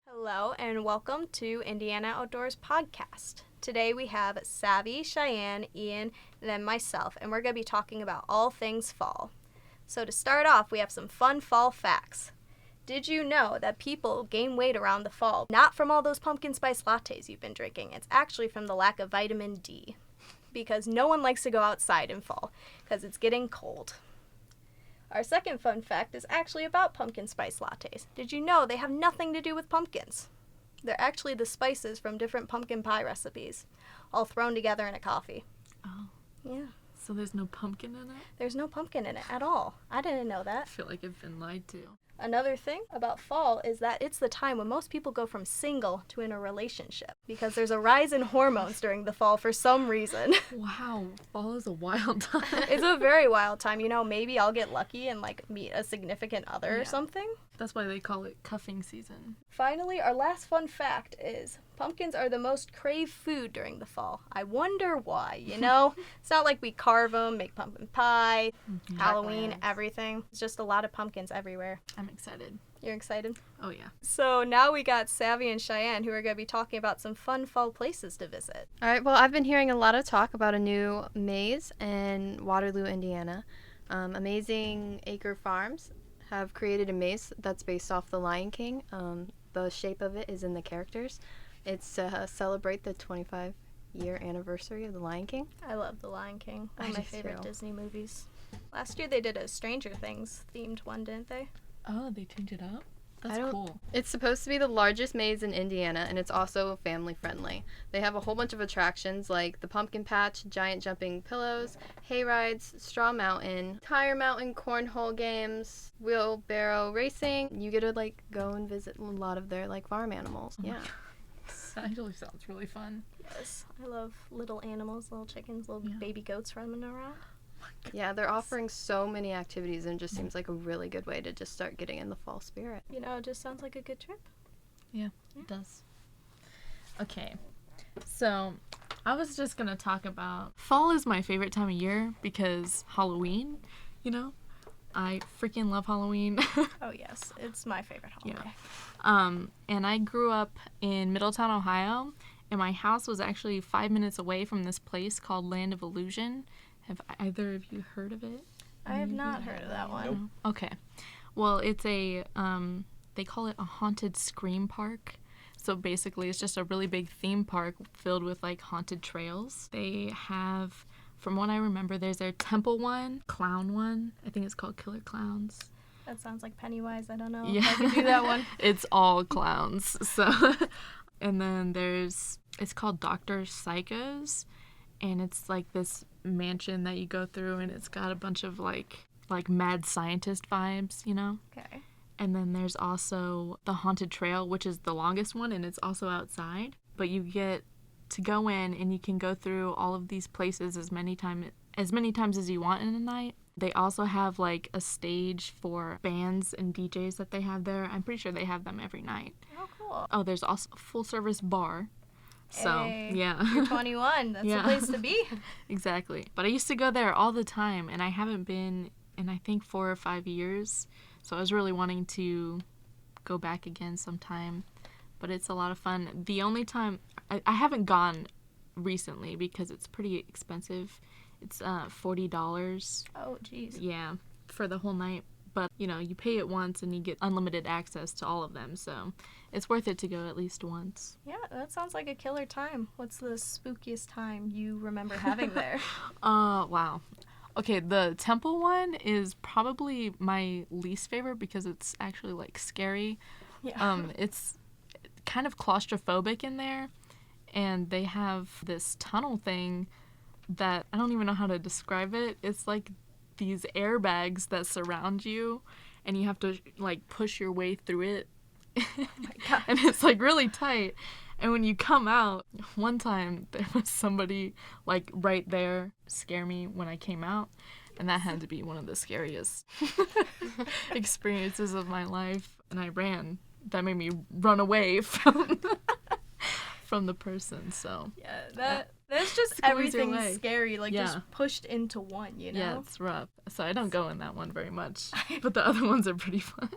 Hello and welcome to Indiana Outdoors Podcast. Today we have Savvy, Cheyenne, Ian, and then myself, and we're going to be talking about all things fall. So to start off, we have some fun fall facts. Did you know that people gain weight around the fall? Not from all those pumpkin spice lattes you've been drinking. It's actually from the lack of vitamin D. Because no one likes to go outside in fall because it's getting cold. Our second fun fact is actually about pumpkin spice lattes. Did you know they have nothing to do with pumpkins? They're actually the spices from different pumpkin pie recipes, all thrown together in a coffee. Oh. Yeah. So there's no pumpkin in it? There's no pumpkin in it at all. I didn't know that. I feel like I've been lied to. Another thing about fall is that it's the time when most people go from single to in a relationship because there's a rise in hormones during the fall for some reason. Wow, fall is a wild time. It's a very wild time. You know, maybe I'll get lucky and meet a significant other or something. That's why they call it cuffing season. Finally, our last fun fact is pumpkins are the most craved food during the fall. I wonder why, you know? It's not like we carve them, make pumpkin pie, Halloween, everything. It's just a lot of pumpkins everywhere. I'm excited. You're excited? Oh, yeah. So now we got Savvy and Cheyenne who are going to be talking about some fun fall places to visit. All right, well, I've been hearing a lot of talk about a new maze in Waterloo, Indiana. Amazing Acre Farms have created a maze that's based off The Lion King. The shape of it is in the characters. It's to celebrate the 25-year anniversary of The Lion King. I love The Lion King. One of my favorite Disney movies. Last year they did a Stranger Things themed one, didn't they? Oh, they changed it up? That's cool. It's supposed to be the largest maze in Indiana, and it's also family friendly. They have a whole bunch of attractions like the Pumpkin Patch, giant jumping pillows, hay rides, straw mountain, tire mountain, cornhole games, wheelbarrow racing. You get to go and visit a lot of their farm animals. Yeah. That actually sounds really fun. Yes, I love little animals, little chickens, little baby goats running around. Yeah, they're offering so many activities, and it just seems like a really good way to just start getting in the fall spirit. You know, it just sounds like a good trip. Yeah, it does. Okay, so I was just going to talk about fall is my favorite time of year because Halloween, you know? I freaking love Halloween. Oh, yes. It's my favorite holiday. Yeah. And I grew up in Middletown, Ohio, and my house was actually 5 minutes away from this place called Land of Illusion. Have either of you heard of it? I have not heard of that one. Nope. Okay. Well, it's a, they call it a haunted scream park. So basically, it's just a really big theme park filled with, haunted trails. They have, from what I remember, there's their temple one, clown one. I think it's called Killer Clowns. That sounds like Pennywise. I don't know Yeah. if I can do that one. It's all clowns. So, and then it's called Dr. Psychos. And it's this mansion that you go through, and it's got a bunch of like mad scientist vibes, you know? Okay. And then there's also the Haunted Trail, which is the longest one, and it's also outside. But you get to go in, and you can go through all of these places as many times as you want in a night. They also have a stage for bands and DJs that they have there. I'm pretty sure they have them every night. Oh, cool. Oh, there's also a full-service bar. So, hey, yeah. You're 21. That's the place to be. Exactly. But I used to go there all the time, and I haven't been in, I think, 4 or 5 years. So I was really wanting to go back again sometime. But it's a lot of fun. The only time... I haven't gone recently because it's pretty expensive. It's $40. Oh, jeez. Yeah, for the whole night. But, you pay it once and you get unlimited access to all of them. So it's worth it to go at least once. Yeah, that sounds like a killer time. What's the spookiest time you remember having there? Wow. Okay, the temple one is probably my least favorite because it's actually, scary. Yeah. It's kind of claustrophobic in there. And they have this tunnel thing that I don't even know how to describe it. It's these airbags that surround you, and you have to push your way through it. Oh my God. And it's really tight. And when you come out, one time there was somebody right there scare me when I came out, and that had to be one of the scariest experiences of my life. And I ran. That made me run away from the person. So Yeah, There's just Squeeze your everything way. scary, like Yeah. just pushed into one, you know? Yeah, it's rough. So I don't go in that one very much. But the other ones are pretty fun.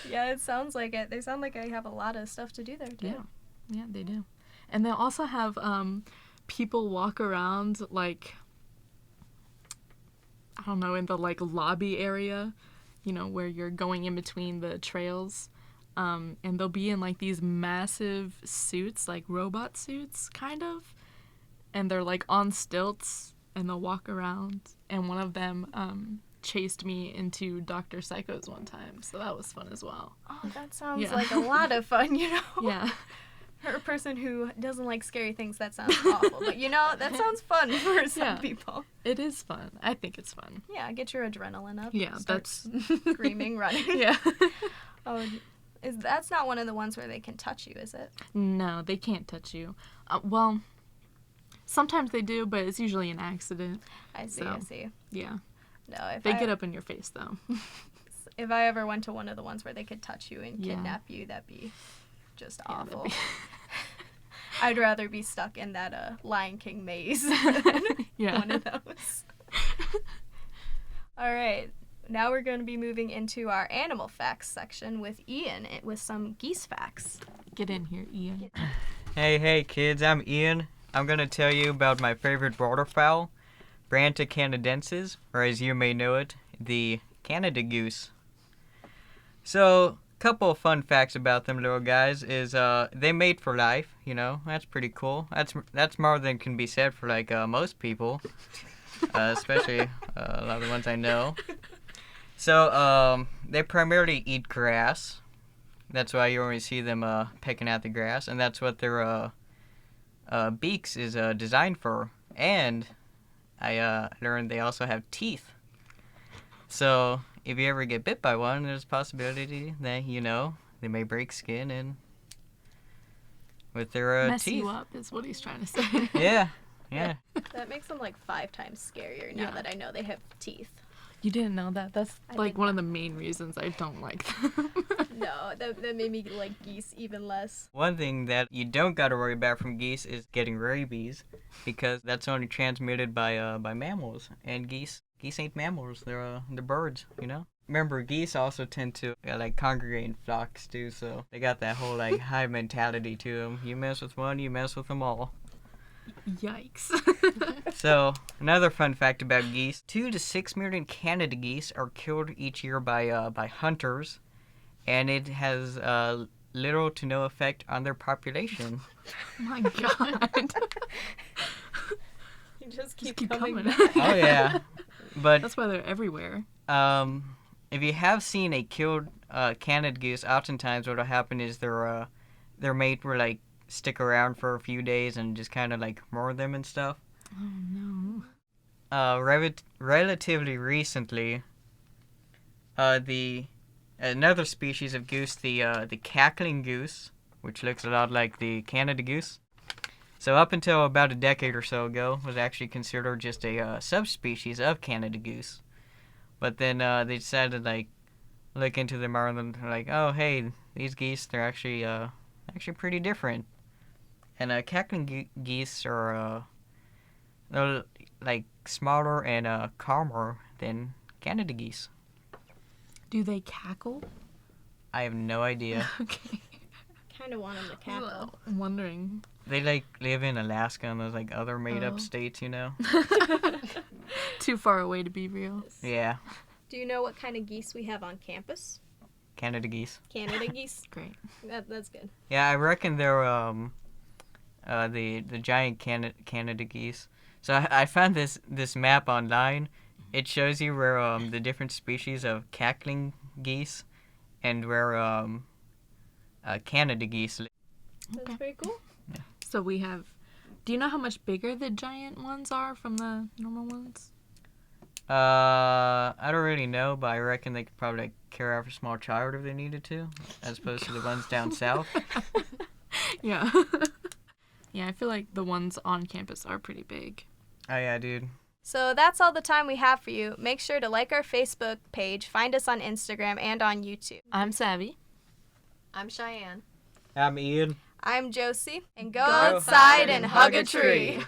Yeah, it sounds like it. They sound like I have a lot of stuff to do there too. Yeah. Yeah, they do. And they also have people walk around like, I don't know, in the like lobby area, you know, where you're going in between the trails. And they'll be in like these massive suits, like robot suits, kind of. And they're like on stilts and they'll walk around. And one of them chased me into Dr. Psycho's one time. So that was fun as well. Oh, that sounds Yeah. like a lot of fun, you know? Yeah. For a person who doesn't like scary things, that sounds awful. But you know, that sounds fun for some Yeah. people. It is fun. I think it's fun. Yeah, get your adrenaline up. Yeah, Start that's screaming, running. Yeah. Oh, that's not one of the ones where they can touch you, is it? No, they can't touch you. Well, sometimes they do, but it's usually an accident. I see. So. I see. Yeah. No, if They I, get up in your face though. if I ever went to one of the ones where they could touch you and Yeah. kidnap you, that'd be just Yeah, that'd awful. be- I'd rather be stuck in that Lion King maze than Yeah. one of those. All right. Now we're going to be moving into our animal facts section with Ian with some geese facts. Get in here, Ian. Hey kids, I'm Ian. I'm gonna tell you about my favorite waterfowl, Branta canadensis, or as you may know it, the Canada goose. So, couple of fun facts about them little guys is they mate for life, you know, that's pretty cool. That's more than can be said for like most people, especially a lot of the ones I know. So, they primarily eat grass. That's why you always see them pecking at the grass, and that's what their beaks is designed for. And I learned they also have teeth. So if you ever get bit by one, there's a possibility that, you know, they may break skin and with their Mess teeth. you up is what he's trying to say. Yeah. That makes them like 5 times scarier now Yeah. that I know they have teeth. You didn't know that? That's I like did one of the main reasons I don't like them. No, that made me like geese even less. One thing that you don't got to worry about from geese is getting rabies, because that's only transmitted by mammals, and geese ain't mammals. They're birds, you know. Remember, geese also tend to like congregate in flocks too, so they got that whole like hive mentality to them. You mess with one, you mess with them all. Yikes. So another fun fact about geese: 2 to 6 million Canada geese are killed each year by hunters, and it has little to no effect on their population. My God. You just keep, Keep coming. coming. back. Oh yeah, but That's why they're everywhere. if you have seen a killed Canada goose, oftentimes what'll happen is their mate will like stick around for a few days and just kind of like murder them and stuff. Oh no. Relatively recently, another species of goose, the cackling goose, which looks a lot like the Canada goose. So up until about a decade or so ago, was actually considered just a subspecies of Canada goose. But then they decided to like look into them more and they're like, oh hey, these geese, they're actually pretty different. And cackling geese are they're like smaller and calmer than Canada geese. Do they cackle? I have no idea. Okay. Kind of want them to cackle. I'm wondering. They like live in Alaska and those like other made Oh. up states, you know. Too far away to be real. Yeah, Do you know what kind of geese we have on campus? Canada geese. Canada geese. Great. That's good. Yeah, I reckon they're the giant Canada geese. So I found this map online. It shows you where the different species of cackling geese and where Canada geese live. That's Okay. very cool. So we have. Do you know how much bigger the giant ones are from the normal ones? I don't really know, but I reckon they could probably like, carry off a small child if they needed to, as opposed to the ones down south. Yeah. Yeah, I feel like the ones on campus are pretty big. Oh yeah, dude. So that's all the time we have for you. Make sure to like our Facebook page, find us on Instagram and on YouTube. I'm Savvy. I'm Cheyenne. I'm Ian. I'm Josie, and go Go outside and hug a tree.